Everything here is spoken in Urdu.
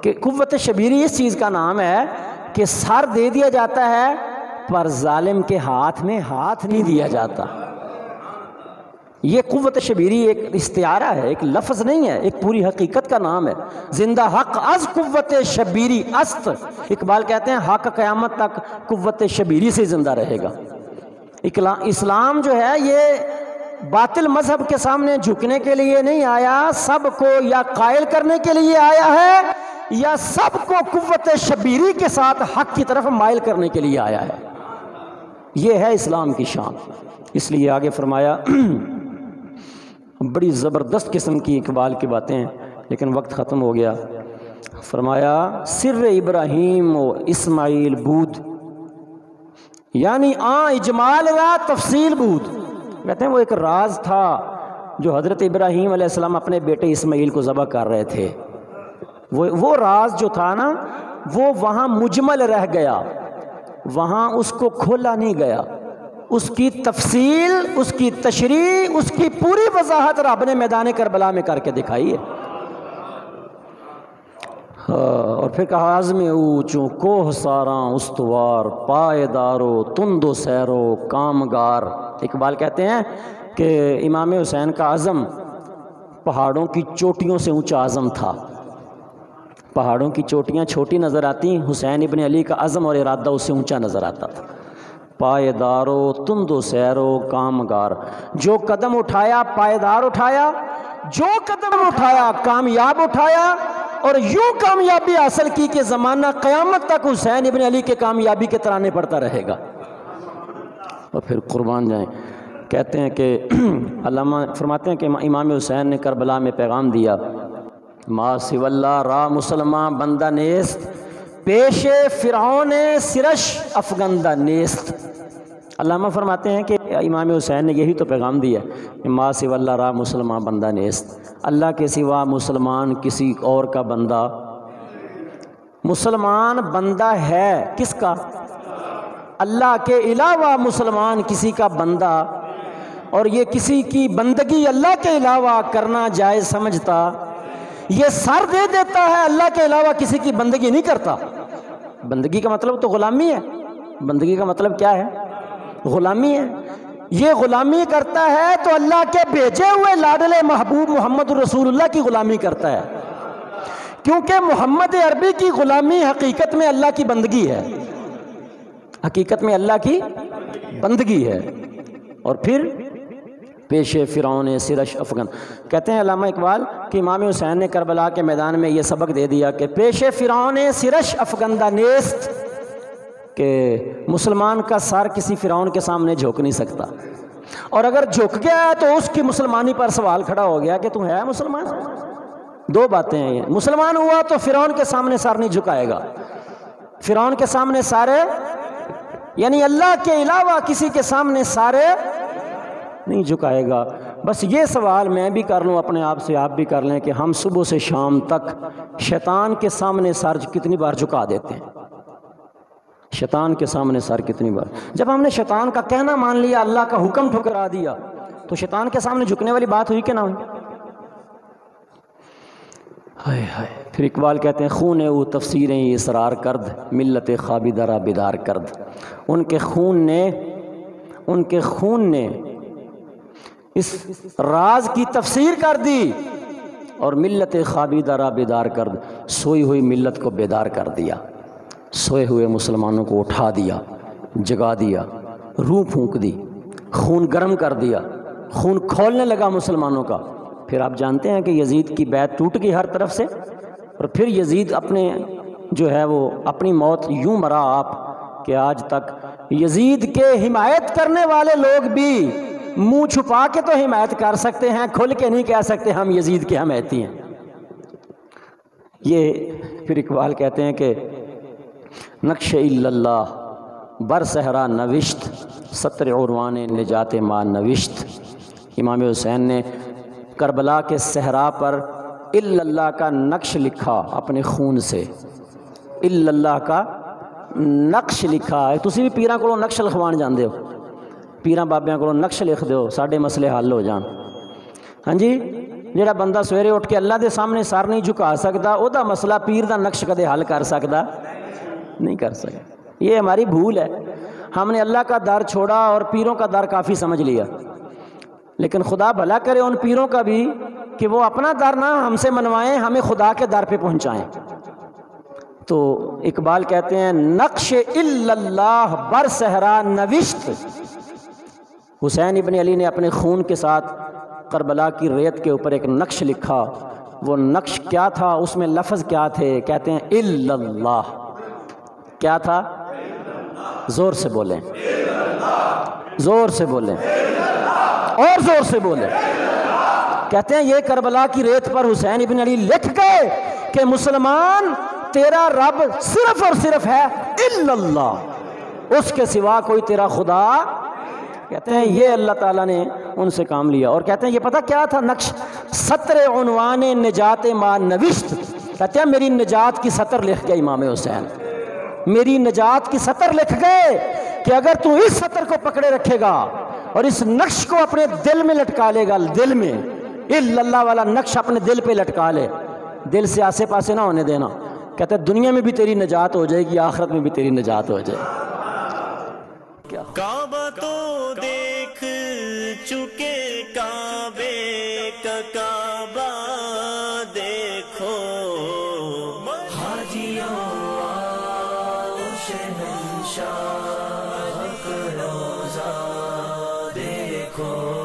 کہ قوت شبیری اس چیز کا نام ہے کہ سر دے دیا جاتا ہے پر ظالم کے ہاتھ میں ہاتھ نہیں دیا جاتا. یہ قوت شبیری ایک استعارہ ہے، ایک لفظ نہیں ہے، ایک پوری حقیقت کا نام ہے. زندہ حق از قوت شبیری است. اقبال کہتے ہیں حق قیامت تک قوت شبیری سے زندہ رہے گا. اسلام جو ہے یہ باطل مذہب کے سامنے جھکنے کے لیے نہیں آیا، سب کو یا قائل کرنے کے لیے آیا ہے یا سب کو قوت شبیری کے ساتھ حق کی طرف مائل کرنے کے لیے آیا ہے. یہ ہے اسلام کی شان. اس لیے آگے فرمایا، بڑی زبردست قسم کی اقبال کی باتیں ہیں لیکن وقت ختم ہو گیا. فرمایا سر ابراہیم و اسماعیل بود، یعنی اجمال را تفصیل بود. کہتے ہیں وہ ایک راز تھا جو حضرت ابراہیم علیہ السلام اپنے بیٹے اسماعیل کو ذبح کر رہے تھے. وہ راز جو تھا نا وہ وہاں مجمل رہ گیا، وہاں اس کو کھولا نہیں گیا. اس کی تفصیل، اس کی تشریح، اس کی پوری وضاحت رب نے میدان کربلا میں کر کے دکھائی ہے. اور پھر کہا عزم اونچوں کوہ ساراں استوار، پائیدارو تندو سیرو کامگار. اقبال کہتے ہیں کہ امام حسین کا عزم پہاڑوں کی چوٹیوں سے اونچا عزم تھا. پہاڑوں کی چوٹیاں چھوٹی نظر آتی، حسین ابن علی کا عزم اور ارادہ اس سے اونچا نظر آتا تھا. پائیدارو تندو سیرو کامگار، جو قدم اٹھایا پائیدار اٹھایا، جو قدم اٹھایا کامیاب اٹھایا، اور یوں کامیابی حاصل کی کہ زمانہ قیامت تک حسین ابن علی کے کامیابی کے ترانے پڑتا رہے گا. اور پھر قربان جائیں. کہتے ہیں کہ علامہ فرماتے ہیں کہ امام حسین نے کربلا میں پیغام دیا، ما سوی اللہ را مسلمان بندہ نیست، پیش فرعون سرش افغندہ نیست. علامہ فرماتے ہیں کہ امام حسین نے یہی تو پیغام دیا کہ ما سوی اللہ را مسلمان بندہ نیست، اللہ کے سوا مسلمان کسی اور کا بندہ. مسلمان بندہ ہے کس کا؟ اللہ کے علاوہ مسلمان کسی کا بندہ. اور یہ کسی کی بندگی اللہ کے علاوہ کرنا جائز سمجھتا، یہ سر دے دیتا ہے، اللہ کے علاوہ کسی کی بندگی نہیں کرتا. بندگی کا مطلب تو غلامی ہے. بندگی کا مطلب کیا ہے؟ غلامی ہے. یہ غلامی کرتا ہے تو اللہ کے بھیجے ہوئے لاڈلے محبوب محمد رسول اللہ کی غلامی کرتا ہے، کیونکہ محمد عربی کی غلامی حقیقت میں اللہ کی بندگی ہے. حقیقت میں اللہ کی بندگی ہے. اور پھر پیش فرعون سرش افغان. کہتے ہیں علامہ اقبال کہ امام حسین نے کربلا کے میدان میں یہ سبق دے دیا کہ پیش فرعون سرش افغندہ نیست، کہ مسلمان کا سر کسی فرعون کے سامنے جھک نہیں سکتا. اور اگر جھک گیا ہے تو اس کی مسلمانی پر سوال کھڑا ہو گیا کہ تم ہے مسلمان. دو باتیں ہیں. مسلمان ہوا تو فرعون کے سامنے سر نہیں جھکائے گا. فرعون کے سامنے سارے، یعنی اللہ کے علاوہ کسی کے سامنے سارے نہیں جھکائے گا. بس یہ سوال میں بھی کر لوں اپنے آپ سے، آپ بھی کر لیں کہ ہم صبح سے شام تک شیطان کے سامنے سر کتنی بار جھکا دیتے ہیں؟ شیطان کے سامنے سر کتنی بار؟ جب ہم نے شیطان کا کہنا مان لیا، اللہ کا حکم ٹھکرا دیا، تو شیطان کے سامنے جھکنے والی بات ہوئی کہ نہ ہوئی؟ ہائے ہائے. پھر اقبال کہتے ہیں خون او تفسیریں اسرار کرد، ملت خابدہ را بیدار کرد. ان کے خون نے اس راز کی تفسیر کر دی اور ملت خابدہ را بیدار کرد، سوئی ہوئی ملت کو بیدار کر دیا. سوئے ہوئے مسلمانوں کو اٹھا دیا، جگا دیا، روح پھونک دی، خون گرم کر دیا، خون کھولنے لگا مسلمانوں کا. پھر آپ جانتے ہیں کہ یزید کی بیعت ٹوٹ گئی ہر طرف سے، اور پھر یزید اپنے جو ہے وہ اپنی موت یوں مرا آپ کہ آج تک یزید کے حمایت کرنے والے لوگ بھی منہ چھپا کے تو حمایت کر سکتے ہیں، کھل کے نہیں کہہ سکتے ہم یزید کے حمایتی ہیں. یہ پھر اقبال کہتے ہیں کہ نقش اللہ بر صحرا نوشت، سطر عنوان نجات ماں نوشت. امام حسین نے کربلا کے صحرا پر اللہ کا نقش لکھا اپنے خون سے. اللہ کا نقش لکھا ہے. تسی بھی پیراں کو نقش لکھوان جاندے ہو، پیراں بابیاں کو نقش لکھ دیو، ساڈے مسئلے حل ہو جان. ہاں جی، جڑا بندہ سویرے اٹھ کے اللہ دے سامنے سر نہیں جھکا سکتا او دا مسئلہ پیر دا نقش کدے حل کر سکتا نہیں کر سکتا۔ یہ ہماری بھول ہے، ہم نے اللہ کا در چھوڑا اور پیروں کا در کافی سمجھ لیا، لیکن خدا بھلا کرے ان پیروں کا بھی کہ وہ اپنا در نہ ہم سے منوائیں، ہمیں خدا کے در پہ پہنچائیں۔ تو اقبال کہتے ہیں نقش الا اللہ بر صحرا نوشت، حسین ابن علی نے اپنے خون کے ساتھ کربلا کی ریت کے اوپر ایک نقش لکھا، وہ نقش کیا تھا، اس میں لفظ کیا تھے، کہتے ہیں الا اللہ۔ کیا تھا؟ زور سے بولیں، زور سے بولیں اور زور سے بولیں۔ کہتے ہیں یہ کربلا کی ریت پر حسین ابن علی لکھ گئے کہ مسلمان تیرا رب صرف اور صرف ہے الا اللہ، اس کے سوا کوئی تیرا خدا۔ کہتے ہیں یہ اللہ تعالیٰ نے ان سے کام لیا، اور کہتے ہیں یہ پتہ کیا تھا نقش؟ سطر عنوان نجات ما نوشت، کہتے ہیں میری نجات کی سطر لکھ گئے امام حسین، میری نجات کی سطر لکھ گئے کہ اگر تو اس سطر کو پکڑے رکھے گا اور اس نقش کو اپنے دل میں لٹکا لے گا، دل میں الا اللہ والا نقش اپنے دل پہ لٹکا لے، دل سے آسے پاسے نہ ہونے دینا، کہتے ہیں دنیا میں بھی تیری نجات ہو جائے گی، آخرت میں بھی تیری نجات ہو جائے گی۔ کعبہ تو دیکھ چکے، کعبے کا کعبہ دیکھو، حاجیوں آؤ شہنشاہ کا روضہ دیکھو۔